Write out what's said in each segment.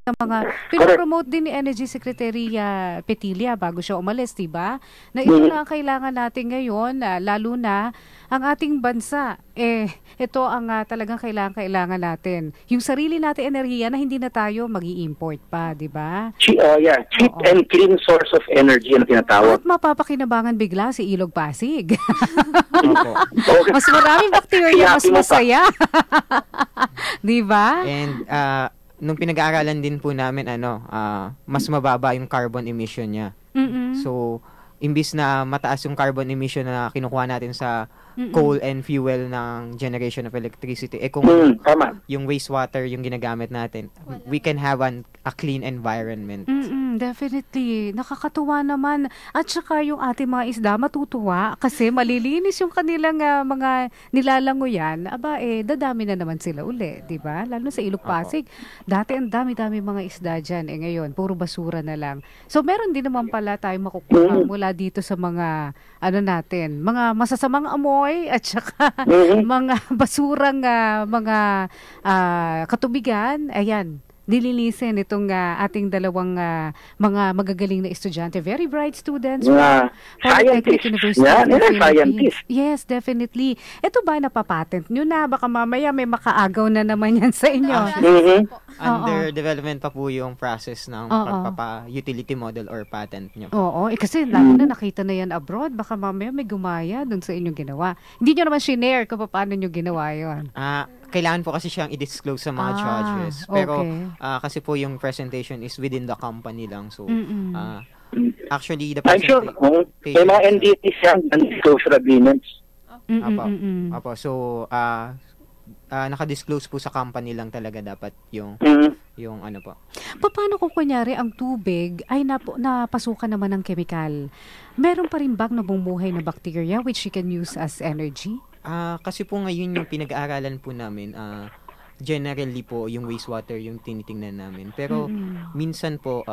mga pinopromote din ni Energy Secretary Petilia bago siya umalis, diba? Na ito lang ang kailangan natin ngayon, lalo na ang ating bansa. Ito ang talagang kailangan natin. Yung sarili natin enerhiya na hindi na tayo mag-i-import pa, diba? Cheap and clean source of energy na tinatawag. At mapapakinabangan bigla si Ilog Pasig. Mas maraming bacteria, mas masaya. Diba? And nung pinag-aaralan din po namin, mas mababa yung carbon emission niya. So, imbis na mataas yung carbon emission na kinukuha natin sa coal and fuel ng generation of electricity, kung yung wastewater yung ginagamit natin, we can have a clean environment. Definitely. Nakakatuwa naman. At saka yung ating mga isda matutuwa kasi malilinis yung kanilang mga nilalangoyan. Dadami na naman sila uli, di ba? Lalo sa Ilog Pasig. Dati ang dami-dami mga isda dyan. Ngayon, puro basura na lang. So, meron din naman pala tayo makukuha mula dito sa mga, mga masasamang amoy at saka mga basurang mga katubigan. Ayan. Nililisin itong ating dalawang mga magagaling na estudyante. Very bright students. Scientists. Scientists. Yes, definitely. Ito ba napapatent nyo na? Baka mamaya may makaagaw na naman yan sa inyo. Under development pa po yung process ng pagpapa-utility model or patent nyo. Kasi lalo na nakita na yan abroad. Baka mamaya may gumaya dun sa inyong ginawa. Hindi nyo naman shinare kung paano nyo ginawa yun. Kailangan po kasi siyang i-disclose sa mga judges. Pero kasi po yung presentation is within the company lang. So, actually, the presentation... I'm sure, may mga NDTs yan, non-disclosure agreements. So, naka-disclose po sa company lang talaga dapat yung ano po. Paano kung kunyari ang tubig ay napasukan naman ng chemical? Meron pa rin bang nabumuhay na bacteria which you can use as energy? Kasi po ngayon yung pinag-aaralan po namin, generally po yung wastewater yung tinitingnan namin. Pero minsan po,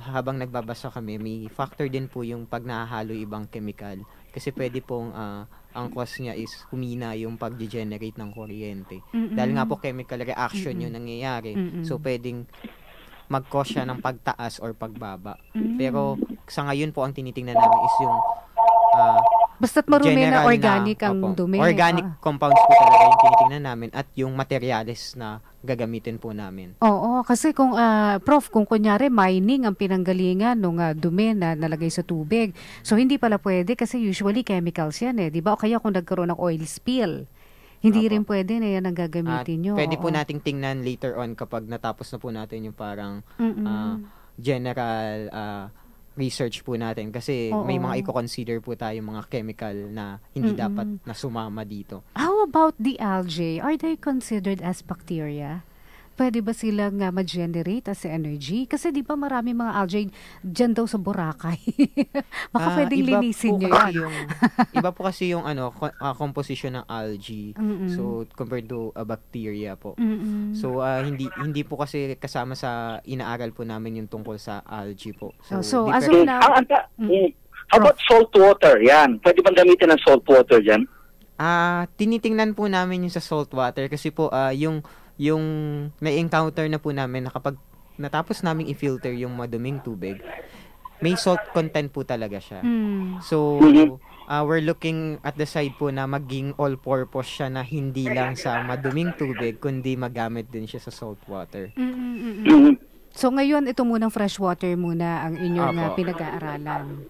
habang nagbabasa kami, may factor din po yung pag nahahalo ibang chemical. Kasi pwede pong ang cause niya is humina yung pag-generate ng kuryente. Dahil nga po chemical reaction yung nangyayari. So pwedeng mag-cause siya ng pagtaas or pagbaba. Pero sa ngayon po ang tinitingnan namin is yung basta't marumi na organic ang dumi. Organic compounds po talaga yung tinitingnan namin at yung materials na gagamitin po namin. Kasi kung Prof, kung kunyari mining ang pinanggalingan ng dumi na nalagay sa tubig, so hindi pala pwede kasi usually chemicals yan di ba? O kaya kung nagkaroon ng oil spill, hindi rin pwede na yan ang gagamitin nyo. Pwede po nating tingnan later on kapag natapos na po natin yung parang general research po natin kasi may mga i-consider po tayo mga chemical na hindi dapat na sumama dito. How about the algae? Are they considered as bacteria? Pwede ba silang ma-generate as energy? Kasi di ba marami mga algae dyan daw sa Boracay. Baka pwedeng linisin nyo yan. Iba po kasi yung composition ng algae. So, compared to a bacteria po. So, hindi po kasi kasama sa inaaral po namin yung tungkol sa algae po. So as of now... How about salt water? Yan. Pwede bang gamitin ng salt water dyan? Tinitingnan po namin yung sa salt water kasi po yung na-encounter na po namin na kapag natapos naming i-filter yung maduming tubig, may salt content po talaga siya. So, we're looking at the side po na maging all-purpose siya na hindi lang sa maduming tubig, kundi magamit din siya sa salt water. So, ngayon, ito munang fresh water muna ang inyong pinag-aaralan.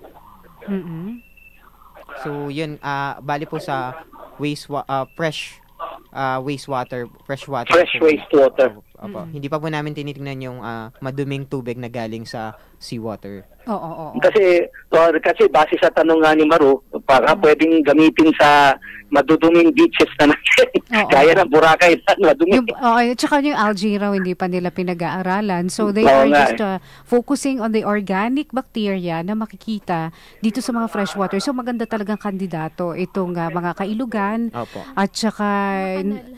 So, yun, bali po sa fresh wastewater. Fresh wastewater. Hindi pa po namin tinitingnan yung maduming tubig na galing sa seawater. Kasi base sa tanong nga ni Maru, para pwedeng gamitin sa maduduming beaches na natin. Gaya ng Boracay na madumi. Tsaka yung algae raw hindi pa nila pinag-aaralan. So they are just focusing on the organic bacteria na makikita dito sa mga freshwater. So maganda talagang kandidato itong mga kailugan at tsaka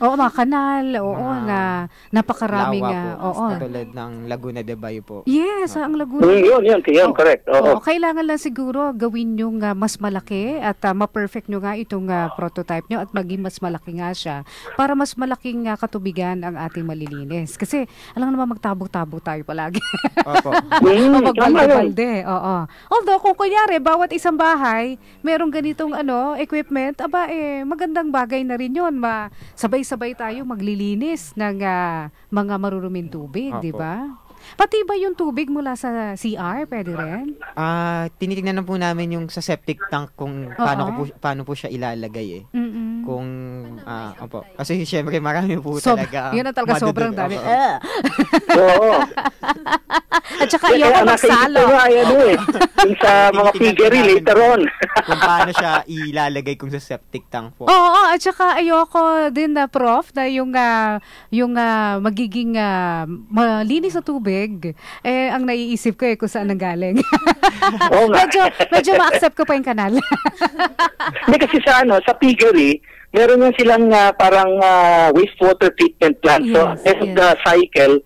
mga kanal, na napakaraming tulad ng Laguna de Bay po. Yes, ang Laguna. Yun, correct. Oo. Kailangan lang siguro gawin yung mas malaki at ma-perfect nyo nga itong prototype nyo at maging mas malaki nga siya para mas malaking katubigan ang ating malilinis. Kasi alam naman magtabo-tabo tayo palagi. Opo. Magbalde-balde. Oo. Although kung kunyari bawat isang bahay merong ganitong equipment, magandang bagay na rin yun. Sabay-sabay tayo maglilinis ng mga maruruming tubig, di ba? Pati ba yung tubig mula sa CR, pwede rin? Tinitingnan na po namin yung sa septic tank kung paano po siya ilalagay Kung, opo. Kasi syempre marami po talaga. Yun ang talaga sobrang dami. Oo. At saka ayoko magsalo. Yung sa mga piggery later on. Kung paano siya ilalagay kung sa septic tank po. Oo, at saka ayoko din na prof na yung magiging malinis na tubig, ang naiisip ko kung saan nanggaling. medyo ma-accept ko pa yung kanal. Hindi kasi sa piggery, meron nga silang parang wastewater treatment plant. So, end of the cycle,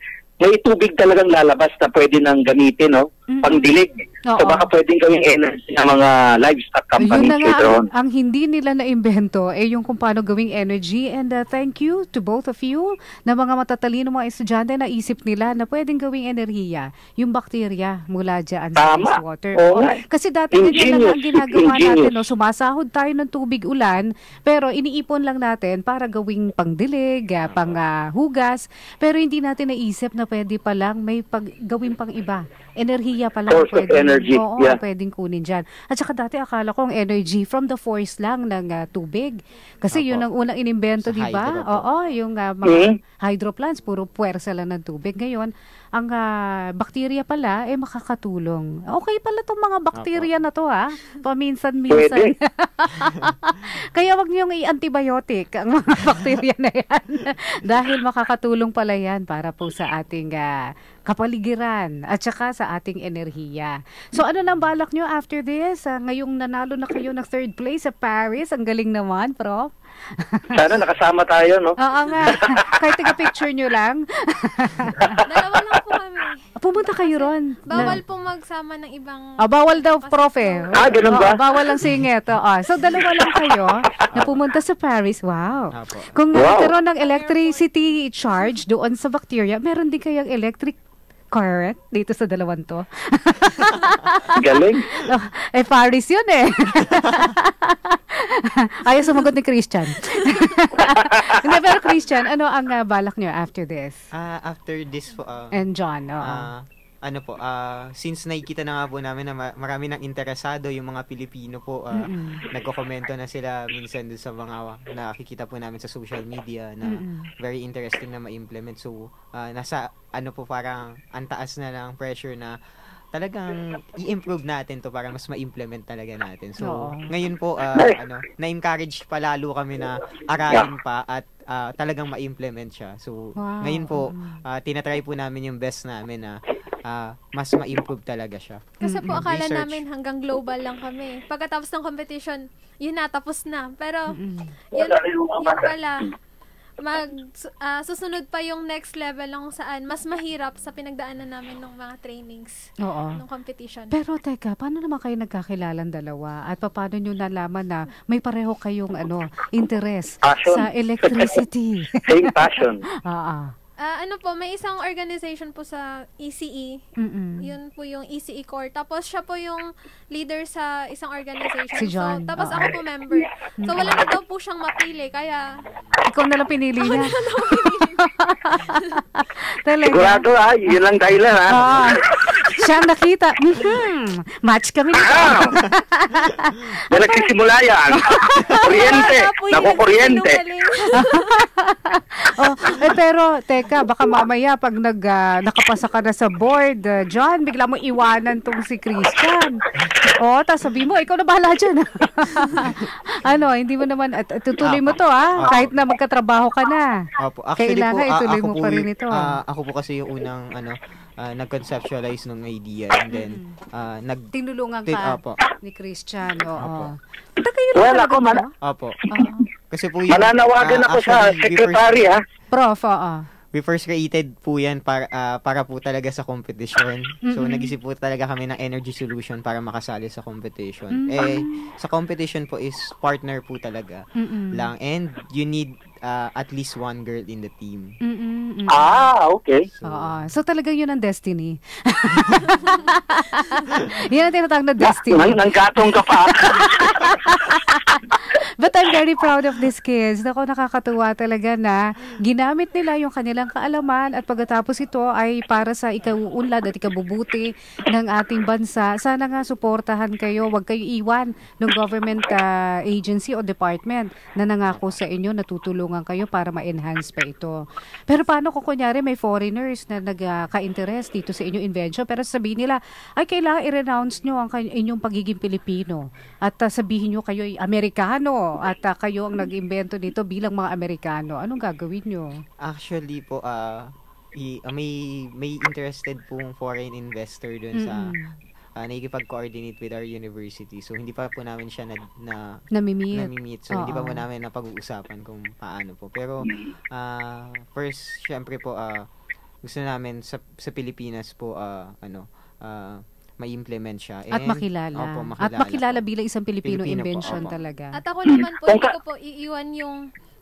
may tubig talagang lalabas na pwede nang gamitin, pangdilig. So baka pwedeng gawing energy ng mga livestock companies. Yun na nga ang hindi nila na-imbento yung kung paano gawing energy. And thank you to both of you na mga matatalino mga estudyante na isip nila na pwedeng gawing enerhiya yung bakterya mula dyan sa wastewater. Kasi dati din lang ang ginagawa natin. Sumasahod tayo ng tubig ulan pero iniipon lang natin para gawing pangdilig, panghugas. Pero hindi natin naisip na pwede palang may gawing pang iba. Enerhiya pala pwedeng kunin dyan. At saka dati akala ko ang energy from the force lang ng tubig. Kasi yun ang unang inimbento, di ba? Yung mga hydro plants, puro puwersa lang ng tubig. Ngayon, ang bakterya pala makakatulong. Okay pala itong mga bakterya na to paminsan-minsan. Kaya wag niyong i-antibiotic ang mga bakterya na yan. Dahil makakatulong pala yan para po sa ating kapaligiran at saka sa ating enerhiya. So ano nang balak nyo after this? Ngayong nanalo na kayo ng 3rd place sa Paris. Ang galing naman, Prof. Sana nakasama tayo, no? Oo nga. Kahit taga-picture nyo lang. Dalawa lang po kami. Pumunta kayo ron. Bawal po magsama ng ibang... bawal daw, Prof. Ganun ba? Bawal lang singit. So dalawa lang kayo na pumunta sa Paris. Wow. Kung nagkaroon ng electricity charge doon sa bacteria, meron din kayang electric current dito sa dalawang to. Galing. Paris yun Ayaw sumagot ni Christian. Hindi, pero Christian, ano ang balak nyo after this? After this po, and John, since nakikita na nga po namin na marami nang interesado yung mga Pilipino po, nagko-komento na sila minsan dun sa mga nakikita po namin sa social media na very interesting na ma-implement. So, nasa parang antaas na ng pressure na talagang i-improve natin to para mas ma-implement talaga natin. So, ngayon po, na-encourage pa lalo kami na aralin pa at talagang ma-implement siya. So, ngayon po, tinatry po namin yung best namin na mas ma-improve talaga siya. Kasi po akala namin hanggang global lang kami. Pagkatapos ng competition, yun na, tapos na. Pero, yun pala, susunod pa yung next level lang saan mas mahirap sa pinagdaanan namin ng mga trainings ng competition. Pero teka, paano naman kayo nagkakilalan dalawa? At paano nyo nalaman na may pareho kayong interest sa electricity? Same passion. May isang organization po sa ECE. Yun po yung ECE Core. Tapos siya po yung leader sa isang organization. Si John. So, tapos ako po member. So, wala na daw po siyang mapili. Kaya... Ikaw na lang pinili niya. Sigurado yun lang dahilan Siya ang nakita. Match kami nito. Na nagsisimula yan. Kuryente. Naku-kuryente. Pero, teka, baka mamaya pag nakapasa ka na sa board, John, bigla mo iwanan tong si Christian. Tapos sabi mo, ikaw na bahala dyan. Hindi mo naman, tutuloy mo to kahit na magkatrabaho ka na. Actually kailangan po, ituloy mo pa rin ito. Ako po kasi yung unang, nag-conceptualize ng idea and then, tinulungan ka ni Christian. Kasi po yung... Mananawagan ako sa secretary, Prof, we first created po yan para po talaga sa competition. So, nag-isip po talaga kami ng energy solution para makasali sa competition. Sa competition po is partner po talaga lang. And you need at least one girl in the team. Okay. So talagang yun ang destiny. Yan ang tinatawag na destiny. Nanggatong ka pa. But I'm very proud of these kids. Naku, nakakatuwa talaga na ginamit nila yung kanilang kaalaman at pagkatapos ito ay para sa ikauunlad at ikabubuti ng ating bansa. Sana nga suportahan kayo. Huwag kayo iwan ng government agency o department na nangako sa inyo na tutulungan kayo para ma-enhance pa ito. Pero paano kung kunyari may foreigners na nagka-interest dito sa inyong invention pero sabihin nila, ay kailangan i-renounce nyo ang inyong pagiging Pilipino at sabihin nyo kayo ay Amerikano at kayo ang nag-imbento nito bilang mga Amerikano. Anong gagawin nyo? Actually po, may interested pong foreign investor dun sa nakikipag-coordinate with our university. So, hindi pa po namin siya namimit. So, hindi pa po namin napag-uusapan kung paano po. Pero, first, syempre po, gusto namin sa Pilipinas po, ma-implement siya. At makilala. Opo, At makilala bilang isang Pilipino Pilipino invention po, talaga. At ako naman po, hindi ko po iiwan yung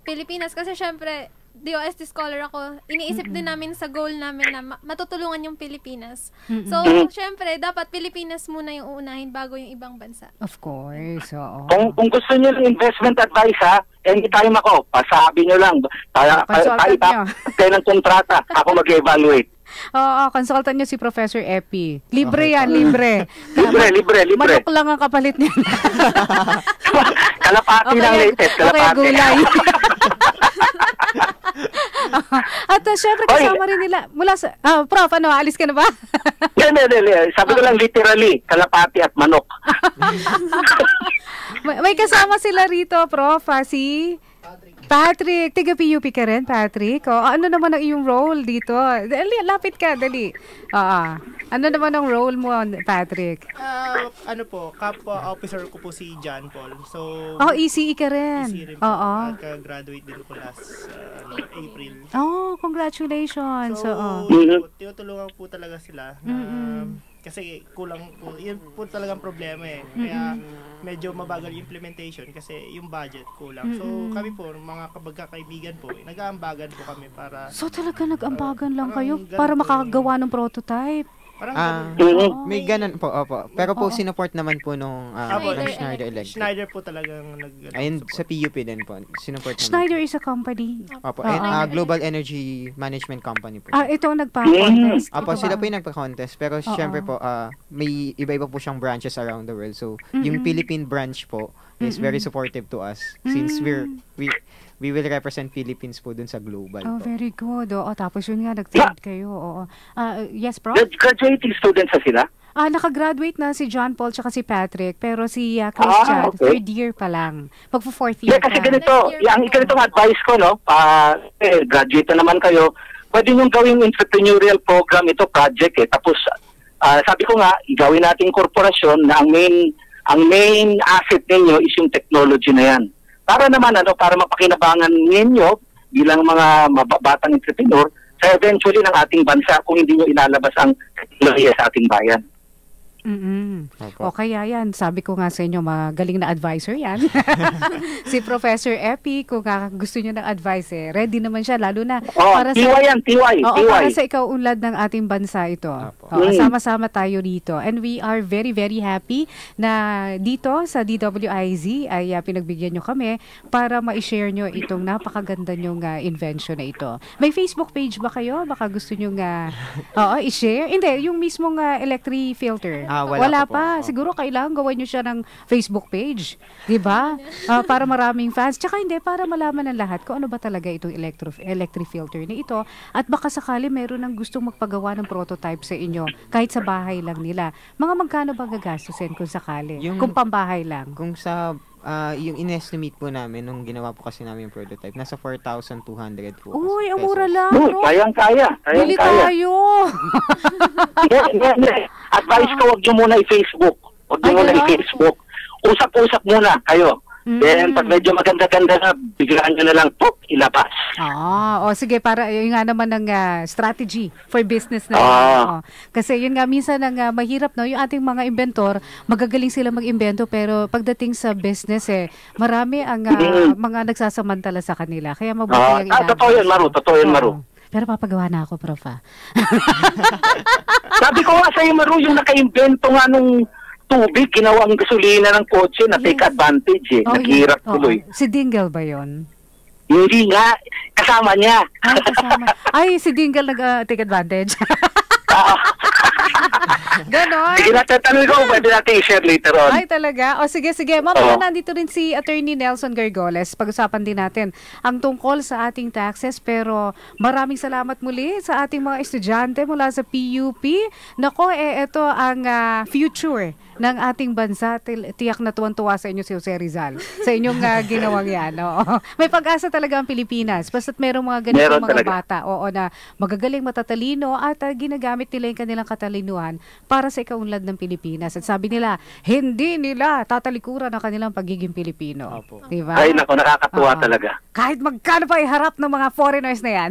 Pilipinas kasi syempre, DOST scholar ako, iniisip din namin sa goal namin na matutulungan yung Pilipinas. So, syempre, dapat Pilipinas muna yung uunahin bago yung ibang bansa. Of course, oo. Kung gusto niyo ng investment advice, anytime ako, pasabi niyo lang. Tayo ng kontrata, ako mag-evaluate. Oo, consultant niyo si Professor Epi. Libre yan, libre. Libre. Manok lang ang kapalit niya. Kalapati lang latest, kalapati. Okay, gulay. At syempre kasama rin nila mula sa Prof, alis ka na ba? Hindi. Sabi ko lang literally, kalapati at manok. May kasama sila rito, Prof, si Patrick. Tiga PUP ka rin, Patrick. Ano naman ang iyong role dito? Lapit ka, dali. Ano naman ang role mo, Patrick? Kapwa officer ko po si John Paul. So, ECE ka rin. ECE rin po. Graduate din po last April. Congratulations. So, tinutulungan po talaga sila. Kasi kulang po, yun po talagang problema Kaya medyo mabagal yung implementation kasi yung budget kulang. So kami po, mga kaibigan po, nag-aambagan po kami para... So talaga nag-ambagan lang kayo para makagawa ng prototype? May ganun po, opo. Pero po, sinuport naman po nung Schneider Electric. Schneider po talagang Ayun, sa PUP din po. Sinuport naman. Schneider is a company? Opo. Global Energy Management Company po. Ito ang nagpa-contest? Opo, sila po yung nagpa-contest. Pero syempre po, may iba-iba po siyang branches around the world. So, yung Philippine branch po is very supportive to us since we will represent Philippines po dun sa global po. Very good. Tapos yun nga, nag-third kayo. Yes, Prof? Graduating students na sila? Nakagraduate na si John Paul tsaka si Patrick, pero si Christian, third year pa lang. Fourth year kasi ganito, ganitong advice ko, graduate na naman kayo, pwede nyo gawing entrepreneurial program ito, project Tapos, sabi ko nga, gawin natin korporasyon na ang main asset ninyo is yung technology na yan. Para naman, para mapakinabangan ninyo bilang mga batang entrepreneur sa eventually ng ating bansa kung hindi nyo inalabas ang teknolohiya sa ating bayan. O kaya yan, sabi ko nga sa inyo, magaling na advisor yan. Si Professor Epi, kung gusto nyo ng advice, ready naman siya, lalo na para sa... TY. Para sa ikaunlad ng ating bansa ito. Sama-sama tayo dito. And we are very, very happy na dito sa DWIZ ay pinagbigyan nyo kami para ma-share nyo itong napakaganda nyong invention na ito. May Facebook page ba kayo? Baka gusto nyo i-share? Hindi, yung mismong electric filter. Wala pa. Siguro kailangan gawin nyo siya ng Facebook page. Diba? Para maraming fans. Tsaka hindi, para malaman ng lahat kung ano ba talaga itong electric filter na ito. At baka sakali meron ng gustong magpagawa ng prototype sa inyo. Kahit sa bahay lang nila. Mga magkano ba gagastusin kung sakali? Kung pambahay lang? Kung sa... yung inestimate po namin nung ginawa po kasi namin yung prototype, nasa 4,200 po. Uy, ang mura lang. Kayang-kaya. Bili tayo. Advice ko, wag nyo muna i-Facebook. Usap-usap muna kayo. Then, pag medyo maganda-ganda na, biglaan nyo na lang, ilabas. Sige, para yun nga naman ng strategy for business na. Kasi yun nga, minsan ang mahirap, no, yung ating mga inventor, magagaling sila mag-invento, pero pagdating sa business, marami ang mga nagsasamantala sa kanila. Kaya mabuti yung totoo yun, Maru. Pero papagawa na ako, Prof. Sabi ko nga sa'yo, Maru, yung naka-invento nga nung tubig, ginawang gasolina ng kotse na take advantage Naghirap tuloy. Si Dingle ba yon? Hindi nga, kasama niya. Ay, si Dingle nag-take advantage. Ganon. Sige, natatanong ko, pwede natin i-share later on. Ay, talaga? Sige. Mamaya nandito rin si Attorney Nelson Gargoles. Pag-usapan din natin ang tungkol sa ating taxes. Pero maraming salamat muli sa ating mga estudyante mula sa PUP. Nako, ito ang future ng ating bansa. Tiyak na tuwan-tuwa sa inyo si Jose Rizal. Sa inyong ginawang yan. May pag-asa talaga ang Pilipinas. Basta't merong mga ganitong mga bata na magagaling, matatalino at ginagamit nila yung kanilang katalinuhan para sa ikaunlad ng Pilipinas. At sabi nila, hindi nila tatalikuran ang kanilang pagiging Pilipino. Diba? Ay, nakakatuwa talaga. Kahit magkano pa iharap ng mga foreigners na yan.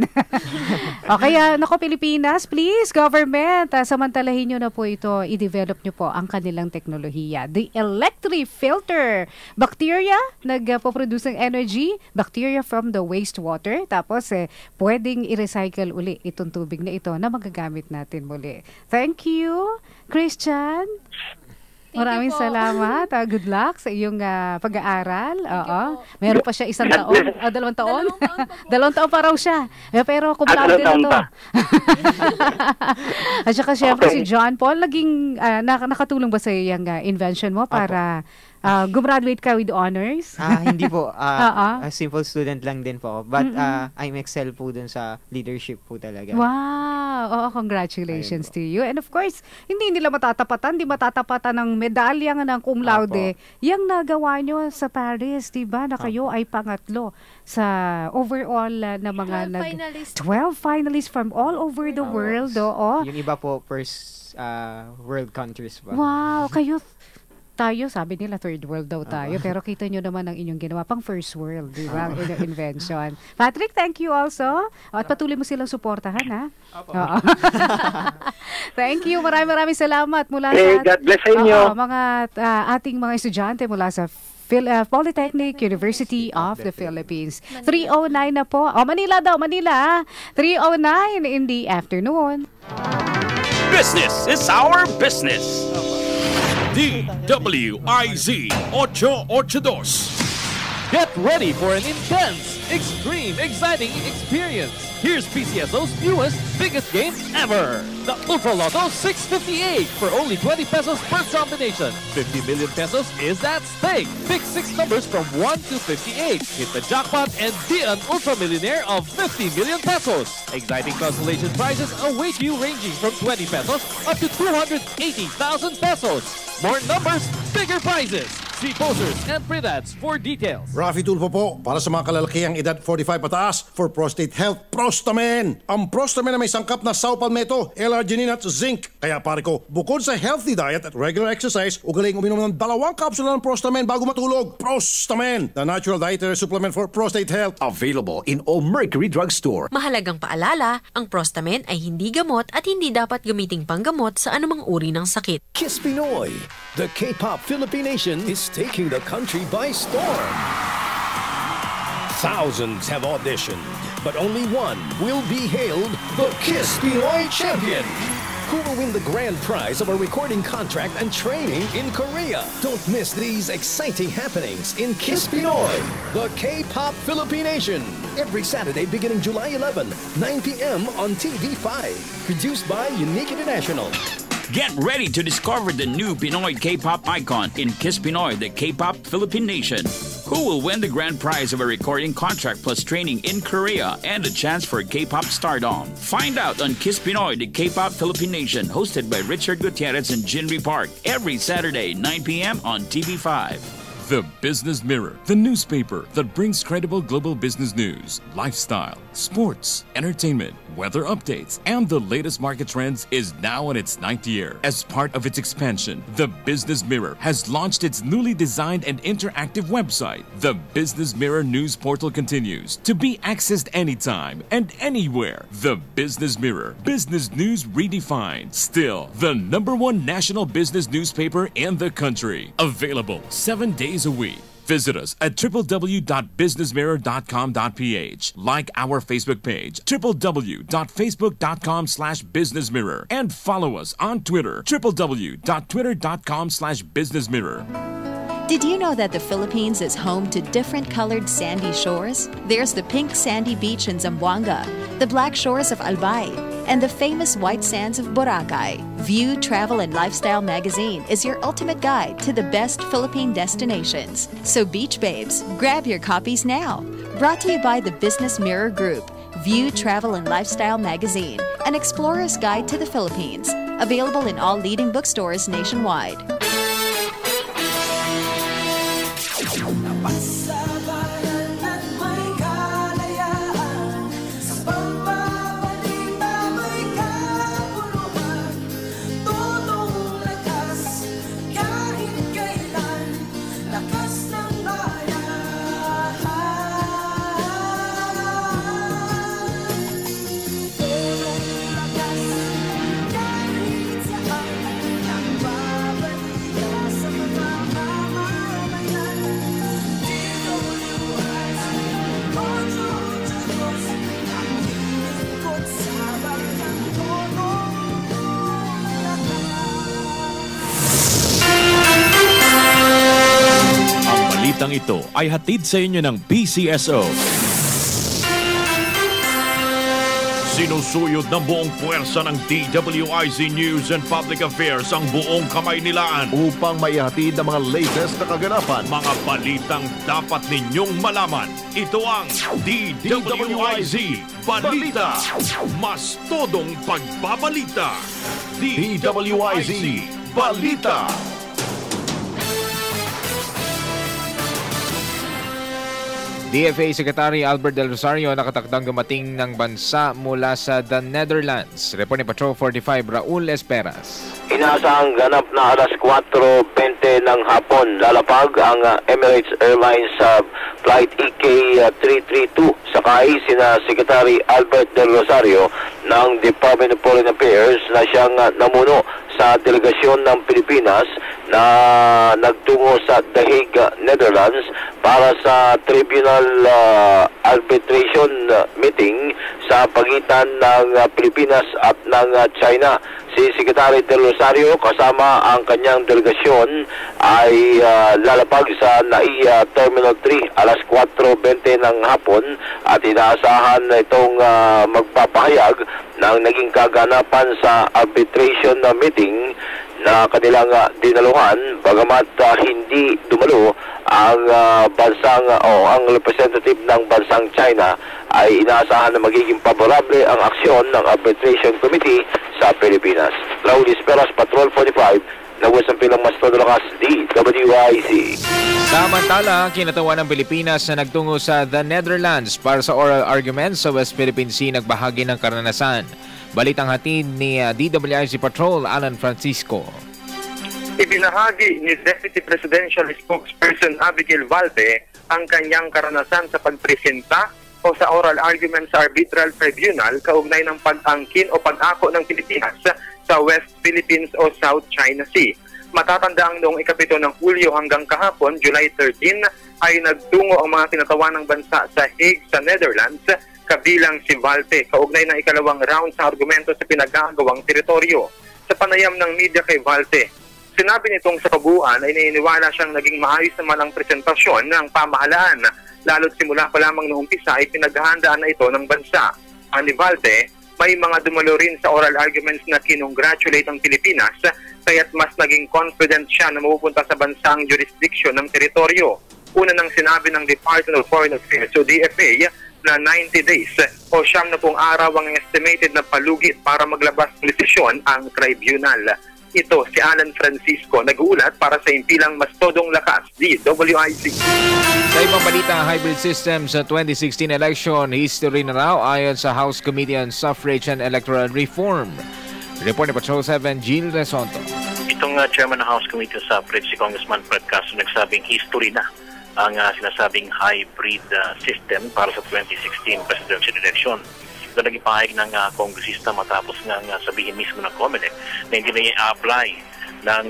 Kaya, Pilipinas, please, government, samantalahin nyo na po ito, i-develop nyo po ang kanilang teknolohiya. The electric filter. Bacteria, nagpo-produce ng energy, bacteria from the wastewater, tapos pwedeng i-recycle uli itong tubig na ito na magagamit natin muli. Thank you, Christian. Maraming salamat. Good luck sa iyong pag-aaral. Meron pa siya 1 taon. 2 taon? 2 taon pa raw siya. Pero cum laude na to. At saka syempre si John Paul, naging nakatulong ba sa iyong invention mo para gumraduate ka with honors? Hindi po. A simple student lang din po. But I'm excel po dun sa leadership po talaga. Wow! Congratulations to you. And of course, hindi nila matatapatan ng medalya ng cum laude. Yang nagawa nyo sa Paris, diba? Na kayo ay pangatlo sa overall na mga 12 finalists from all over the world. Yung iba po first world countries pa. Wow! Tayo, sabi nila third world daw tayo, pero kita nyo naman ang inyong ginawa pang first world, di ba? Ang inyong invention. Patrick, thank you also. At patuloy mo silang suportahan, ha? Thank you. Maraming salamat mula sa God bless sa inyo. Mga ating mga estudyante mula sa Polytechnic University of the Philippines. 3:09 na po. Manila daw, Manila. 3:09 in the afternoon. Business is our business. DWIZ 882. Get ready for an intense, extreme, exciting experience. Here's PCSO's newest, biggest game ever. The Ultra Lotto 658 for only 20 pesos per combination. 50 million pesos is at stake. Pick 6 numbers from 1 to 58. Hit the jackpot and be an Ultra Millionaire of 50 million pesos. Exciting consolation prizes await you ranging from 20 pesos up to 280,000 pesos. More numbers, bigger prizes. See posters and print ads for details. Rafi Tulfo po, para sa mga kalalakihang edad 45 pataas for prostate health, Prostamen. Ang Prostamen na may sangkap na saw palmetto, L-arginine at zinc. Kaya pare ko, bukod sa healthy diet at regular exercise, ugaling uminom ng 2 kapsula ng Prostamen bago matulog. Prostamen, the natural dietary supplement for prostate health. Available in all Mercury drugstore. Mahalagang paalala, ang Prostamen ay hindi gamot at hindi dapat gamiting panggamot sa anumang uri ng sakit. Kiss Pinoy, the K-pop Philippine nation is taking the country by storm. Thousands have auditioned, but only one will be hailed the Kiss Pinoy champion, who will win the grand prize of a recording contract and training in Korea. Don't miss these exciting happenings in Kiss Pinoy, the K-pop Philippine nation, every Saturday beginning July 11, 9 p.m. on TV5. Produced by Unique International. Get ready to discover the new Pinoy K-pop icon in Kiss Pinoy, the K-pop Philippine nation. Who will win the grand prize of a recording contract plus training in Korea and a chance for K-pop stardom? Find out on Kiss Pinoy, the K-pop Philippine nation, hosted by Richard Gutierrez and Jinri Park, every Saturday, 9 p.m. on TV5. The Business Mirror, the newspaper that brings credible global business news, lifestyle, sports, entertainment, weather updates, and the latest market trends is now in its 9th year. As part of its expansion, the Business Mirror has launched its newly designed and interactive website. The Business Mirror news portal continues to be accessed anytime and anywhere. The Business Mirror, business news redefined. Still, the #1 national business newspaper in the country. Available 7 days a week. Visit us at www.businessmirror.com.ph. Like our Facebook page, www.facebook.com/businessmirror. And follow us on Twitter, www.twitter.com/businessmirror. Did you know that the Philippines is home to different colored sandy shores? There's the pink sandy beach in Zamboanga, the black shores of Albay, and the famous white sands of Boracay. View Travel and Lifestyle magazine is your ultimate guide to the best Philippine destinations. So beach babes, grab your copies now. Brought to you by the Business Mirror Group. View Travel and Lifestyle magazine, an explorer's guide to the Philippines. Available in all leading bookstores nationwide. Ang ito ay hatid sa inyo ng BCSO. Sinusuyod ng buong puwersa ng DWIZ News and Public Affairs ang buong Kamaynilaan upang maihatid ang mga latest na kaganapan. Mga balitang dapat ninyong malaman. Ito ang DWIZ Balita. Mas todong pagbabalita. DWIZ Balita. DFA Secretary Albert Del Rosario nakatakdang gumating ng bansa mula sa the Netherlands. Report ni Patrol 45 Raul Esperas. Inaasahang ganap na alas 4:20 ng hapon lalapag ang Emirates Airlines Flight EK332. Sakay sina Secretary Albert Del Rosario ng Department of Foreign Affairs na siyang namuno sa delegasyon ng Pilipinas na nagtungo sa The Hague, Netherlands para sa tribunal arbitration meeting sa pagitan ng Pilipinas at ng China. Si Secretary Del Rosario kasama ang kanyang delegasyon ay lalapag sa NAIA Terminal 3 alas 4:20 ng hapon at inaasahan na itong magpapahayag ng naging kaganapan sa arbitration meeting na kanilang dinaluhan, bagamat hindi dumalo ang ang representative ng bansang China, ay inaasahan na magiging favorable ang aksyon ng arbitration committee sa Pilipinas. Raul Esperas, Patrol 45, nagwasampilang mas todo lakas, DWIZ. Samantala, kinatawan ng Pilipinas na nagtungo sa the Netherlands para sa oral arguments sa West Philippine Sea nagbahagi ng karanasan. Balitang hatid ni DWIZ Patrol Alan Francisco. Ibinahagi ni Deputy Presidential Spokesperson Abigail Valde ang kanyang karanasan sa pagpresenta o sa oral argument sa Arbitral Tribunal kaugnay ng pag-angkin o pag-ako ng Pilipinas sa West Philippines o South China Sea. Matatandaang noong ikapito ng Hulyo hanggang kahapon, July 13, ay nagtungo ang mga kinatawan ng bansa sa Hague sa Netherlands, kabilang si Valte, kaugnay ng ikalawang round sa argumento sa pinag-aagawang teritoryo. Sa panayam ng media kay Valte, sinabi nitong sa kabuuan ay naniniwala siyang naging maayos naman ang presentasyon ng pamahalaan, lalo't simula pa lamang noong umpisa ay pinaghahandaan na ito ng bansa. Ni Valte, may mga dumalo rin sa oral arguments na kinongratulate ang Pilipinas, kaya't mas naging confident siya na mapupunta sa bansang jurisdiction ng teritoryo. Una nang sinabi ng Department of Foreign Affairs o DFA na 90 days o 70 araw ang estimated na palugit para maglabas ng desisyon ang tribunal. Ito si Alan Francisco, nag-uulat para sa Impilang Mas Todong Lakas, DWIZ. Sa ibang balita, hybrid system sa 2016 election, history na raw ayon sa House Committee on Suffrage and Electoral Reform. Report ni Patrol 7, Jill Resonto. Itong Chairman ng House Committee on Suffrage, si Congressman Fred Castro, nagsabing history na ang sinasabing hybrid system para sa 2016 presidential election. Ito naging pahayag ng kongresista matapos nga sabihin mismo ng COMELEC na hindi na i-apply ng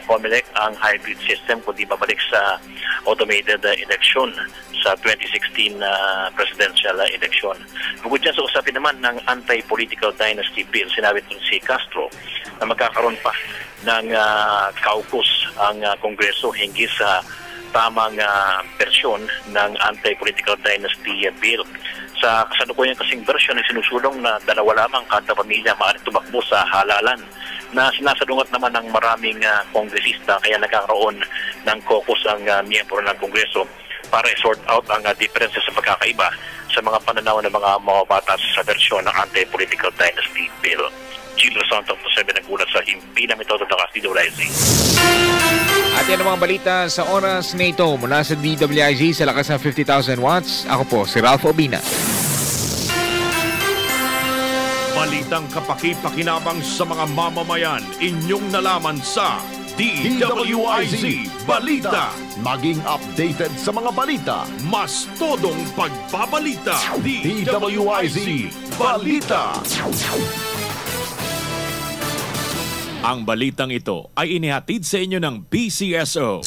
COMELEC ang hybrid system kundi babalik sa automated election sa 2016 presidential election. Bukod dyan sa usapin naman ng anti-political dynasty bill, sinabi ito si Castro na magkakaroon pa ng caucus ang Kongreso hinggil sa tamang versyon ng anti-political dynasty bill. Sa kasalukuyan kasing version ay sinusulong na dalawa lamang kada pamilya maaaring tumakbo sa halalan na sinasalungat naman ng maraming kongresista kaya nagkakaroon ng caucus ang miyembro ng Kongreso para i-sort out ang differences sa pagkakaiba sa mga pananaw ng mga mababatas sa versyon ng anti-political dynasty bill. Gillo Santos po sabi naggulat sa Himpilang Metodo ng DWIZ. At yan ang mga balita sa oras na ito mula sa DWIZ sa lakas ng 50,000 watts. Ako po si Ralph Obina. Balitang kapaki-pakinabang sa mga mamamayan, inyong nalaman sa DWIZ Balita. Maging updated sa mga balita. Mas todong pagbabalita. DWIZ Balita. Ang balitang ito ay inihatid sa inyo ng PCSO.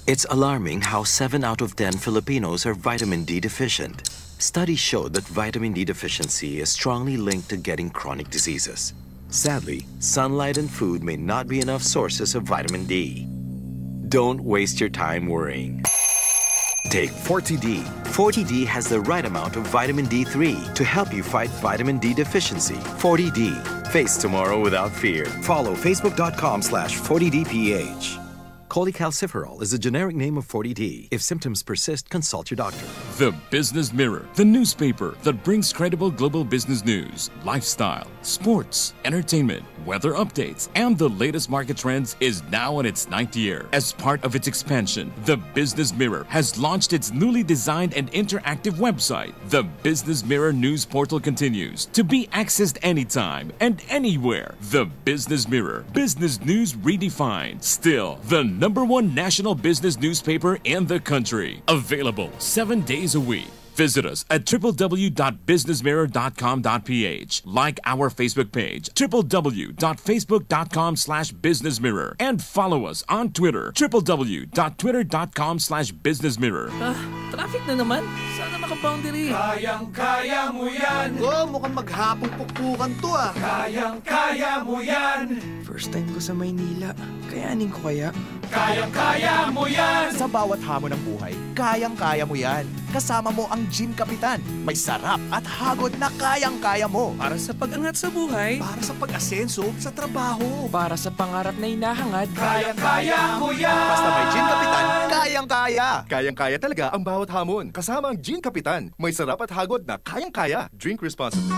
It's alarming how 7 out of 10 Filipinos are vitamin D deficient. Studies show that vitamin D deficiency is strongly linked to getting chronic diseases. Sadly, sunlight and food may not be enough sources of vitamin D. Don't waste your time worrying. Take Forti-D. Forti-D has the right amount of vitamin D3 to help you fight vitamin D deficiency. Forti-D. Face tomorrow without fear. Follow facebook.com/FortiDPH. Cholecalciferol is a generic name of Forti-D. If symptoms persist, consult your doctor. The Business Mirror, the newspaper that brings credible global business news, lifestyle, sports, entertainment, weather updates, and the latest market trends is now in its 9th year. As part of its expansion, the Business Mirror has launched its newly designed and interactive website. The Business Mirror news portal continues to be accessed anytime and anywhere. The Business Mirror, business news redefined. Still, the #1 national business newspaper in the country. Available 7 days a week. Visit us at www.businessmirror.com.ph. Like our Facebook page, www.facebook.com/businessmirror. And follow us on Twitter, www.twitter.com/businessmirror. Traffic na naman. Sana maka-boundary. Kayang-kaya mo yan. Oh, mukhang maghapong pukpukan to ah. Kayang-kaya mo yan. First time ko sa Maynila. Kayanin ko kaya? Kayang-kaya mo yan. Sa bawat hamon ng buhay, kayang-kaya mo yan. Kasama mo ang Gin Kapitan. May sarap at hagod na kayang-kaya mo. Para sa pag-angat sa buhay. Para sa pag-asenso sa trabaho. Para sa pangarap na hinahangad. Kayang-kaya mo yan. Basta may Gin Kapitan, kayang-kaya. Kayang-kaya talaga ang bawat hamon. Kasama ang Gin Kapitan. May sarap at hagod na kayang-kaya. Drink responsibly.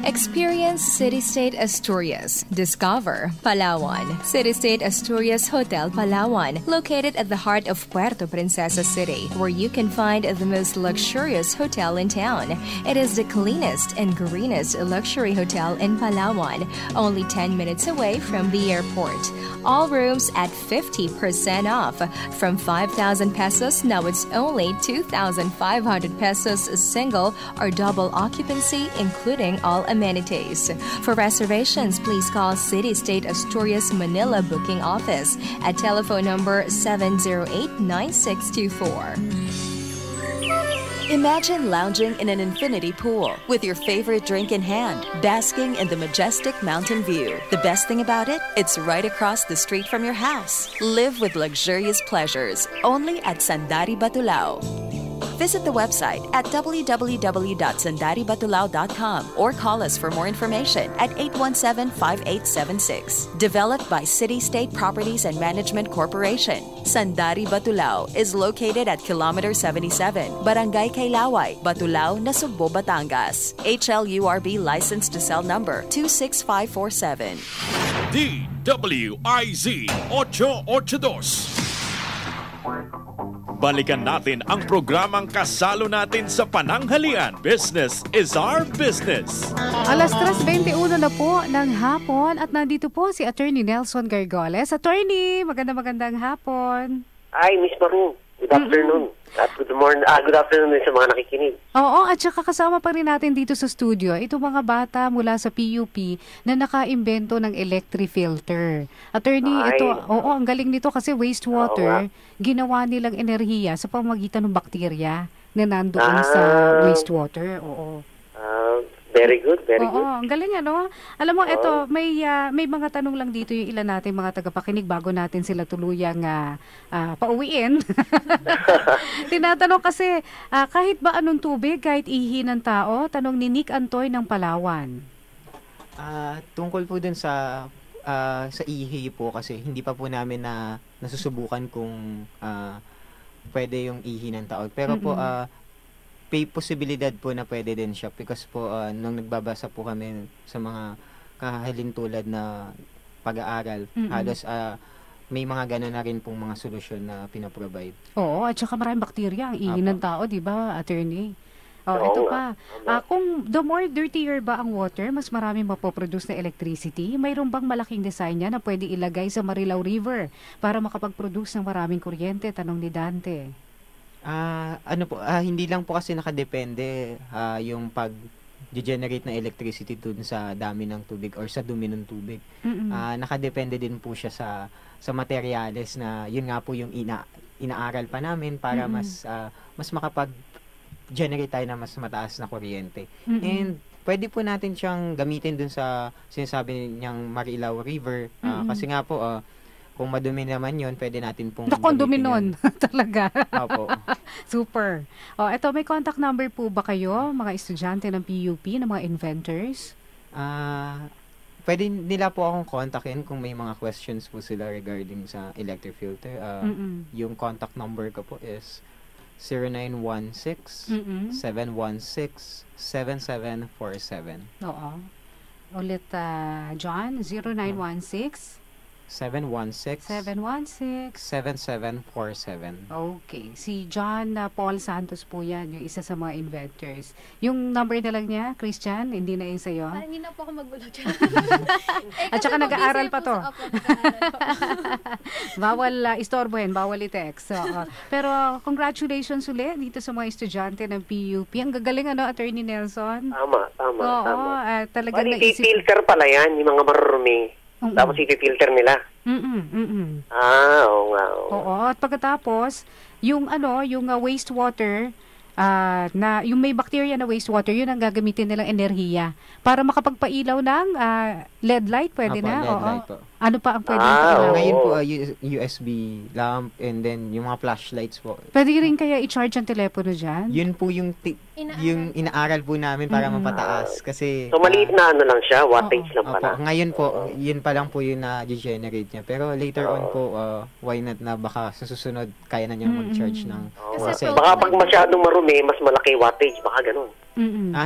Experience City-State Asturias. Discover Palawan. City-State Asturias Hotel Palawan, located at the heart of Puerto Princesa City, where you can find the most luxurious hotel in town. It is the cleanest and greenest luxury hotel in Palawan, only 10 minutes away from the airport. All rooms at 50% off. From 5,000 pesos, now it's only 2,500 pesos single or double occupancy, including all amenities. For reservations, please call City State Asturias Manila Booking Office at telephone number 708-9624. Imagine lounging in an infinity pool with your favorite drink in hand, basking in the majestic mountain view. The best thing about it? It's right across the street from your house. Live with luxurious pleasures only at Sandari Batulao. Visit the website at www.sandaribatulao.com or call us for more information at 817-5876. Developed by City State Properties and Management Corporation, Sandari Batulao is located at Kilometer 77, Barangay Kailaway, Batulao, Nasugbo, Batangas. HLURB license to sell number 26547. DWIZ 882. Balikan natin ang programang kasalo natin sa pananghalian. Business is our business. Alas 3:21 na po ng hapon at nandito po si Attorney Nelson Gargoles. Attorney, magandang hapon. Ay, Miss Maru. Good afternoon. At good morning. Good afternoon din sa mga nakikinig. Oo, at saka kasama pa rin natin dito sa studio itong mga bata mula sa PUP na nakaimbento ng electric filter. Attorney, ang galing nito kasi wastewater, ginawa nilang enerhiya sa pamamagitan ng bakterya na nandoon sa wastewater. Oo. Very good, very good. Oo, ang galing ano. Alam mo, ito, may mga tanong lang dito yung ilan natin mga tagapakinig bago natin sila tuluyang pauwiin. Tinatanong kasi, kahit ba anong tubig, kahit ihi ng tao, tanong ni Nick Antoy ng Palawan. Tungkol po dun sa ihi po kasi hindi pa po namin nasusubukan kung pwede yung ihi ng tao. Pero po, may posibilidad po na pwede din siya because po nung nagbabasa po kami sa mga kahalintulad na pag-aaral, halos may mga gano'n na rin pong mga solusyon na pinaprovide. Oo, at saka maraming bakterya ang ihi ng tao, di ba, Attorney? Ito pa. Kung the more dirtier ba ang water, mas maraming mapoproduce na electricity, mayroon bang malaking design niya na pwede ilagay sa Marilao River para makapag-produce ng maraming kuryente? Tanong ni Dante. Hindi lang po kasi nakadepende yung pag-generate ng electricity dun sa dami ng tubig or sa dumi ng tubig. Nakadepende din po siya sa materyales na yun nga po yung inaaral pa namin para mas makapag-generate tayo na mas mataas na kuryente. And pwede po natin siyang gamitin dun sa sinasabi niyang Marilao River kasi nga po kung madumi naman yun, pwede natin pong dumi nun. Talaga. Opo. Super. Ito, may contact number po ba kayo, mga estudyante ng PUP, ng mga inventors? Pwede nila po akong kontakin kung may mga questions po sila regarding sa electric filter. Yung contact number ko po is 0916-716-7747. Oo. Ulit, John, 0916 716-7747. Okay. Si John Paul Santos po yan, yung isa sa mga inventors. Yung number na lang niya, Christian, hindi na yung sa'yo? Hindi na po ako magulo dyan. At saka nag-aaral pa to. Bawal istorbohin, bawal i-text. Pero congratulations ulit dito sa mga estudyante ng PUP. Ang gagaling, Attorney Nelson? Tama. Talagang naisip. Filter pala yan, yung mga marurumi. Tapos i-filter nila. Oo nga. Oo, at pagkatapos, yung wastewater, na yung may bacteria na wastewater, yun ang gagamitin nilang enerhiya para makapagpailaw ng LED light, pwede na? LED light po. Ano pa ang pwede? Ngayon po, USB lamp and then yung mga flashlights po. Pwede rin kaya i-charge ang telepono dyan? Yun po yung inaaral po namin para mapataas. Kasi so maliit na lang siya, wattage lang pala. Ngayon po, yun pa lang po yung na-generate niya. Pero later on po, why not na baka sa susunod kaya na niya mag-charge ng baka pag masyadong marumi, mas malaki wattage, baka ganun.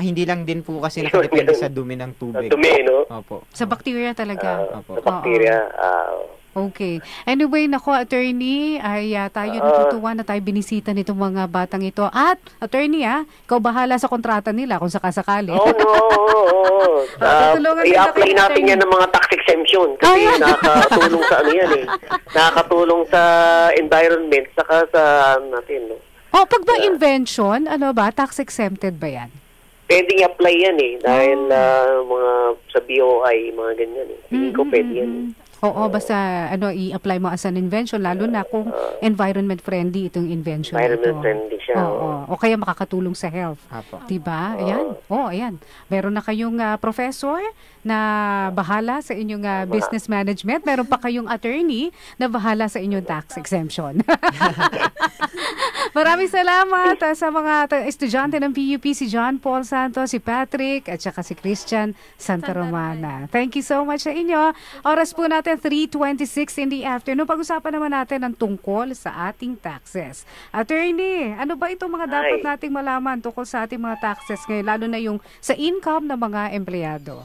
Hindi lang din po kasi nakadepende sa dumi ng tubig. Dumi, no? Opo. Sa bacteria talaga. Opo. Sa bacteria. Okay. Anyway, Attorney, ay tayo natutuwa na tayo binisita nitong mga batang ito. At, Attorney, ikaw bahala sa kontrata nila kung sakasakali. I-apply natin yan ng mga tax exemption kasi nakakatulong sa nakakatulong sa environment saka sa natin, no? Pag ba invention, tax exempted ba yan? Pwedeng i-apply yan dahil mga sa BOI, mga ganyan Hindi ko pwede yan. Oo, basta i-apply mo as an invention, lalo na kung environment friendly itong invention Environment ito. friendly siya. Oo. O kaya makakatulong sa health. Diba? Ayan. Ayan. Meron na kayong professor na bahala sa inyong business management. Meron pa kayong attorney na bahala sa inyong tax exemption. Maraming salamat sa mga estudyante ng PUP, si John Paul Santos, si Patrick, at saka si Christian Santa Romana. Thank you so much sa inyo. Oras po natin 3:26 in the afternoon. Pag-usapan naman natin ang tungkol sa ating taxes. Attorney, ano ba itong mga dapat nating malaman tungkol sa ating mga taxes ngayon, lalo na yung sa income ng mga empleyado?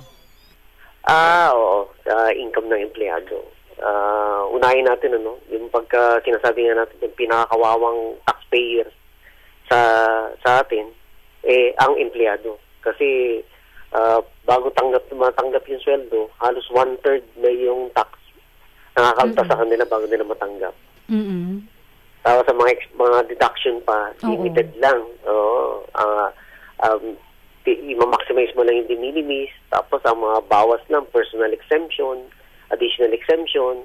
Oo, sa income ng empleyado. Unahin natin yung pagka sinasabi nga natin yung pinakakawawang taxpayer sa atin ang empleyado, kasi bago matanggap yung sweldo, halos 1/3 na yung tax nakakalta sa kanila bago nila matanggap. Tapos sa mga deduction pa, limited lang. I-maximize mo lang yung de minimis, tapos ang mga bawas lang, personal exemption, additional exemption.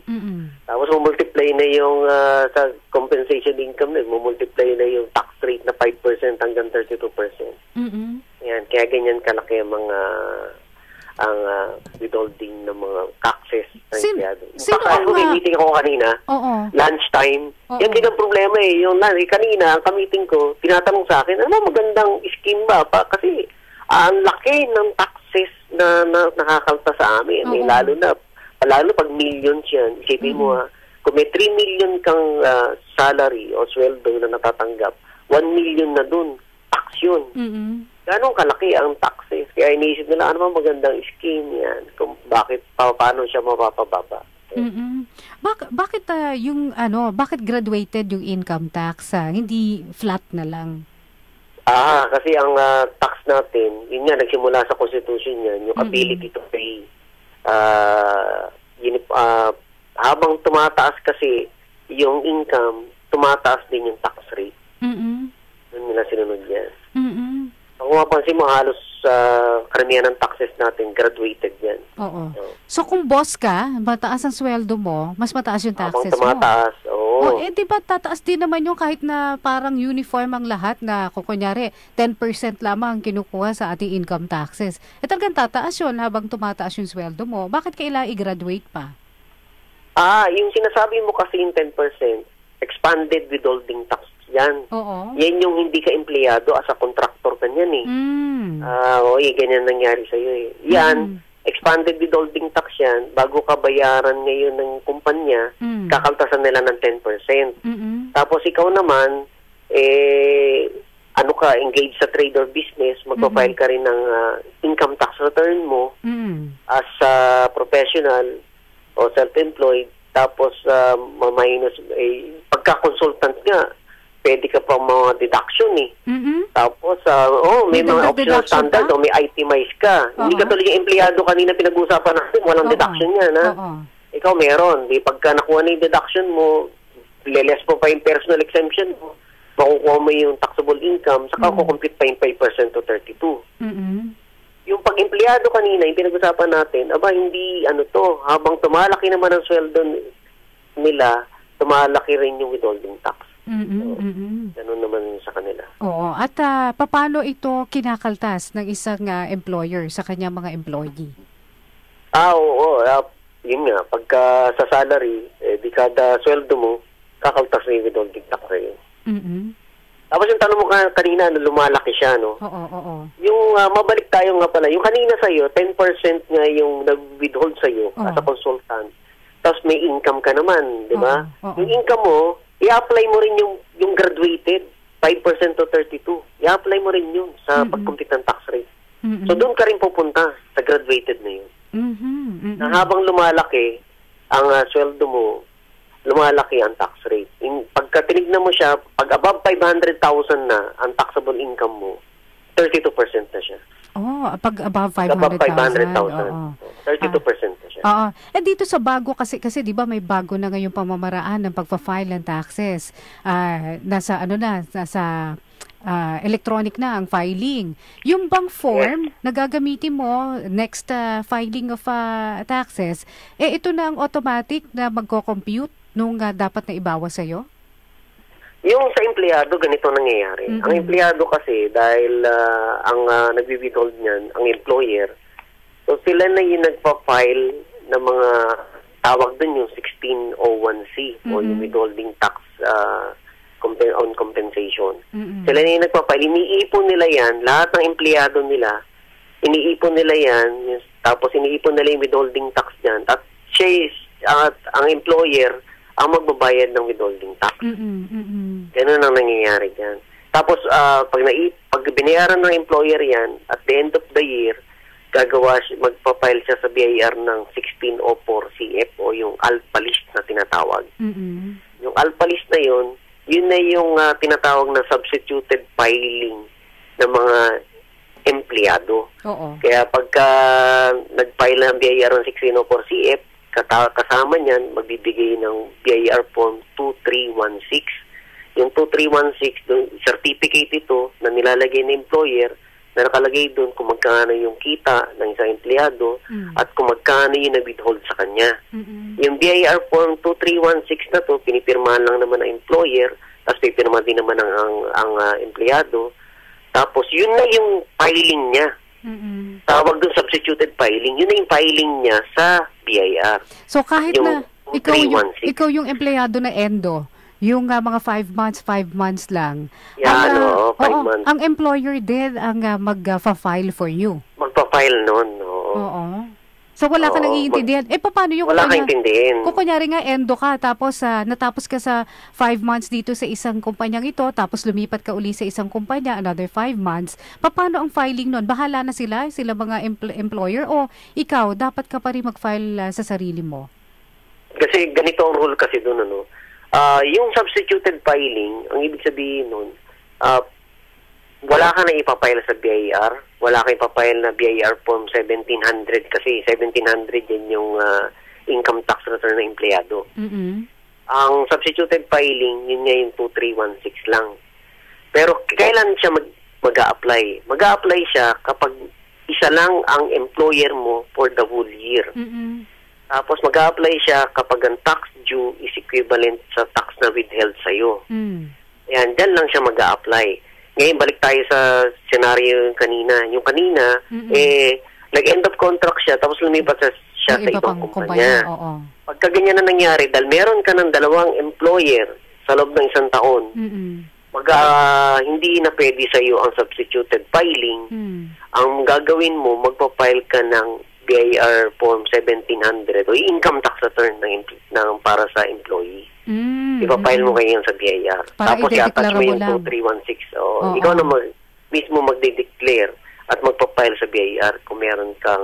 Tapos multiply na yung sa compensation income na, multiply na yung tax rate na 5% hanggang 32%. Yan, kaya ganyan kalaki ang mga withholding ng mga taxes ng empleyado. May meeting ako kanina, lunchtime. Yan din ang problema Yung kanina, ang meeting ko, tinatanong sa akin, ano magandang scheme ba? Kasi ang laki ng taxes na nakakalta sa amin. Lalo pag millions yan, isipin mo kung may 3 million kang salary o sweldo na natatanggap, 1 million na dun, tax yun. Ganong kalaki ang taxes. Kaya iniisip nila, ano ba magandang scheme yan? Kung paano siya mapapababa. Bakit bakit graduated yung income tax? Hindi flat na lang? Kasi ang tax natin, yun nga, nagsimula sa Constitution yan, yung ability to pay. Habang tumataas kasi yung income, tumataas din yung tax rate. Yun nila sinunod yan. Kung mapansin mo, halos karamihan ng taxes natin, graduated yan. So kung boss ka, mataas ang sweldo mo, mas mataas yung taxes mo. Habang tumataas, diba tataas din naman yung kahit na parang uniform ang lahat na kung kunyari 10% lamang kinukuha sa ating income taxes. Talagang tataas yun habang tumataas yung sweldo mo. Bakit kailangan i-graduate pa? Yung sinasabi mo kasi yung 10%, expanded withholding tax yan. Yan yung hindi ka empleyado as a contractor ka yan ganyan nangyari sa'yo Yan, expanded withholding tax yan, bago ka bayaran ngayon ng kumpanya, kakaltasan nila ng 10%. Tapos ikaw naman, engaged sa trade or business, magpa-file ka rin ng income tax return mo as a professional o self-employed. Tapos minus, pagka-consultant nga, pwede ka pa mga deduction Tapos, may mga optional standard o may itemize ka. Hindi ka tuloy yung empleyado kanina pinag-usapan natin, walang deduction yan, Ikaw meron. Pagka nakuha na yung deduction mo, less mo pa yung personal exemption mo, makukuha mo yung taxable income, saka kukumpute pa yung 5% to 32. Yung pag-empleyado kanina, yung pinag-usapan natin, hindi, habang tumalaki naman ang sweldo nila, tumalaki rin yung withholding tax. Ganun naman sa kanila. At paano ito kinakaltas ng isang employer sa kanyang mga employee? Yun nga, pagka sa salary, di kada sweldo mo, kakaltas na yung withholding tax sa'yo. Tapos yung tanong mo kanina, lumalaki siya, Yung mabalik tayo nga pala, yung kanina sa'yo, 10% nga yung nag-withhold sa'yo as a consultant. Tapos may income ka naman, di ba? Yung income mo, i-apply mo rin yung graduated, 5% to 32. I-apply mo rin yun sa pag-compute ng tax rate. So doon ka rin pupunta sa graduated na yun. Na habang lumalaki ang sweldo mo, lumalaki ang tax rate. Pagka tinignan mo siya, pag above 500,000 na ang taxable income mo, 32% na siya. Pag above 500,000. 32% na siya. Dito sa bago kasi 'di ba may bago na ngayong pamamaraan ng pagpa-file ng taxes. Nasa electronic na ang filing. Yung bang form na gagamitin mo next filing of taxes, ito na ang automatic na magko-compute nung dapat na ibawas sa'yo? Yung sa empleyado, ganito nangyayari. Ang empleyado kasi, dahil ang nagwi-withhold niyan, ang employer, so sila na yung nagpa-file ng mga tawag dun yung 1601C o yung withholding tax on compensation. Sila na yung nagpa-file. Iniipon nila yan, lahat ng empleyado nila, iniipon nila yan, tapos iniipon nila yung withholding tax dyan, at ang employer ang magbabayad ng withholding tax. Ganun ang nangyayari dyan. Tapos, pag binayaran ng employer yan, at the end of the year, magpa-file siya sa BIR ng 1604CF o yung alpha list na tinatawag. Yung alpha list na yun na yung tinatawag na substituted filing ng mga empleyado. Kaya pagka nag-file ng BIR ng 1604CF, kasama niyan, magbibigay ng BIR Form 2316. Yung 2316, certificate ito na nilalagay ng employer na nakalagay doon kung magkano yung kita ng isang empleyado at kung magkano yung na-withhold sa kanya. Yung BIR Form 2316 na to, pinipirmahan lang naman ng employer, tapos pipirmahan din naman ang empleyado. Tapos yun na yung filing niya. Tawag doon substituted filing. Yun na yung filing niya sa BIR. So kahit na ikaw yung empleyado na endo, yung mga 5 months lang. 5 months. Ang employer din ang mag-file for you. Magpa-file noon, Oo. So wala ka nang iintindihan. Paano yung wala ka intindihin? Kung kunyari nga endo ka, tapos natapos ka sa 5 months dito sa isang kumpanyang ito, tapos lumipat ka uli sa isang kumpanya, another 5 months, paano ang filing nun? Bahala na sila mga employer, o ikaw, dapat ka pa rin mag-file sa sarili mo? Kasi ganito ang rule kasi doon, yung substituted filing, ang ibig sabihin nun, wala ka na ipapile sa BIR, wala ka ipapile na BIR Form 1700 kasi 1700 yan yung income tax return ng empleyado. Ang substituted filing, yun nga yung 2316 lang. Pero kailan siya mag-a-apply? Mag-a-apply siya kapag isa lang ang employer mo for the whole year. Tapos mag-a-apply siya kapag ang tax due is equivalent sa tax na withheld sa'yo. Yan, dyan lang siya mag-a-apply. Ngayon, balik tayo sa scenario kanina. Yung kanina, nag-end of contract siya, tapos lumipat siya sa ibang kumpanya. Pagka ganyan na nangyari, dahil meron ka ng 2 employer sa loob ng 1 taon, hindi na pwede sa iyo ang substituted filing. Ang gagawin mo, magpa-file ka ng BIR Form 1700 o income tax return para sa employee. Ipapile mo kayo sa BIR. Tapos i-attach mo yung 2316. Ikaw na mismo magde-declare at magpa-file sa BIR kung meron kang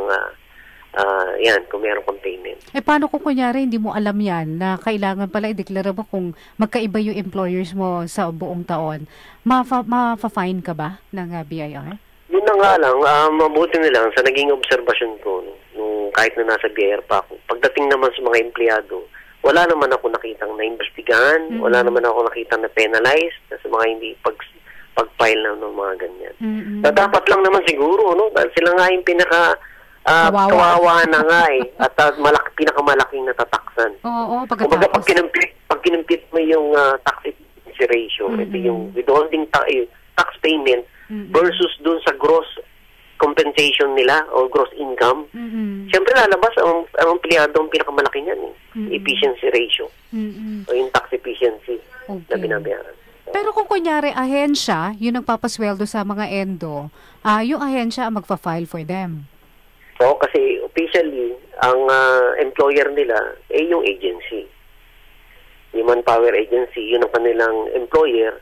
kung meron kang payment. Paano kung kunyari hindi mo alam yan na kailangan pala i-declare mo kung magkaiba yung employers mo sa buong taon? Ma-fine ka ba ng BIR? Yun na nga lang, mabuti na lang sa naging obserbasyon ko nung kahit na nasa BIR pa ako. Pagdating naman sa mga empleyado, wala naman ako nakitang na-investigahan, wala naman ako nakitang na-penalized sa mga hindi pag-file na ng mga ganyan. Dapat lang naman siguro, dahil sila nga yung kawawa na nga at pinakamalaking natataksan. Kumbaga pag kinumpit mo yung tax efficiency ratio, ito yung withholding tax payment versus dun sa gross compensation nila o gross income, siyempre lalabas ang empleyado ang pinakamalaki niyan, efficiency ratio. O yung tax efficiency na binabayaran. Pero kung kunyari ahensya, yung nagpapasweldo sa mga endo, yung ahensya ang magpa-file for them. So, kasi officially, ang employer nila yung agency. Yung manpower agency, yun ang kanilang employer.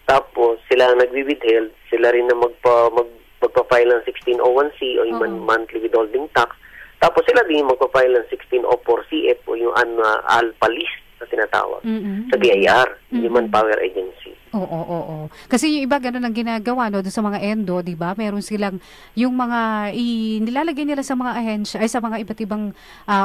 Tapos, sila ang nagwi-withheld, sila rin na magpa-file ng 1601C o yung monthly withholding tax. Tapos sila din magpa-file ng 1604CF o yung alpha list na tinatawag. Sa BIR, Human Power Agency. Oo. Kasi yung iba ganun ang ginagawa no doon sa mga endo, 'di ba? Meron silang yung mga nilalagay nila sa mga ahensya ay sa mga iba't ibang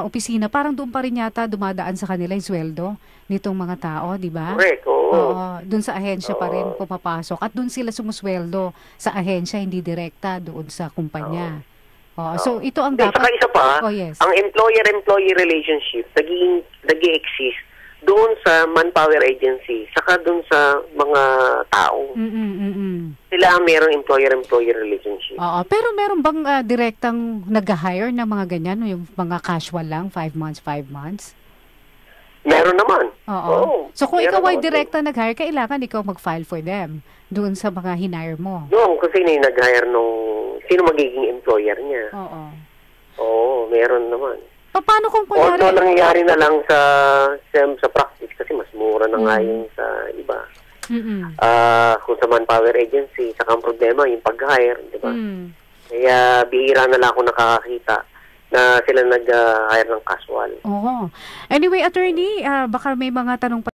opisina, parang doon pa rin yata dumadaan sa kanila yung sweldo nitong mga tao, 'di ba? Correct. Oo. Doon sa ahensya pa rin pumapasok at doon sila sumusweldo sa ahensya, hindi direkta doon sa kumpanya. So ito ang dapat. Saka isa pa, yes. Ang employer-employee relationship nag-i-exist doon sa manpower agency, saka doon sa mga tao. Sila merong employer-employee relationship. Pero meron bang direktang nag-hire na mga ganyan, yung mga casual lang, 5 months? Meron naman. So kung ikaw ay direkta nag-hire, kailangan ikaw mag-file for them doon sa mga hinire mo. No, kasi nag-hire sino magiging employer niya. Oo, meron naman. Paano kung kunyari? Although nangyayari na lang sa practice kasi mas mura na nga yung sa iba. Kung sa manpower agency, saka ang problema yung pag-hire, di ba? Kaya bihira na lang ako nakakakita na sila nag-hire ng casual. Anyway, attorney, baka may mga tanong pa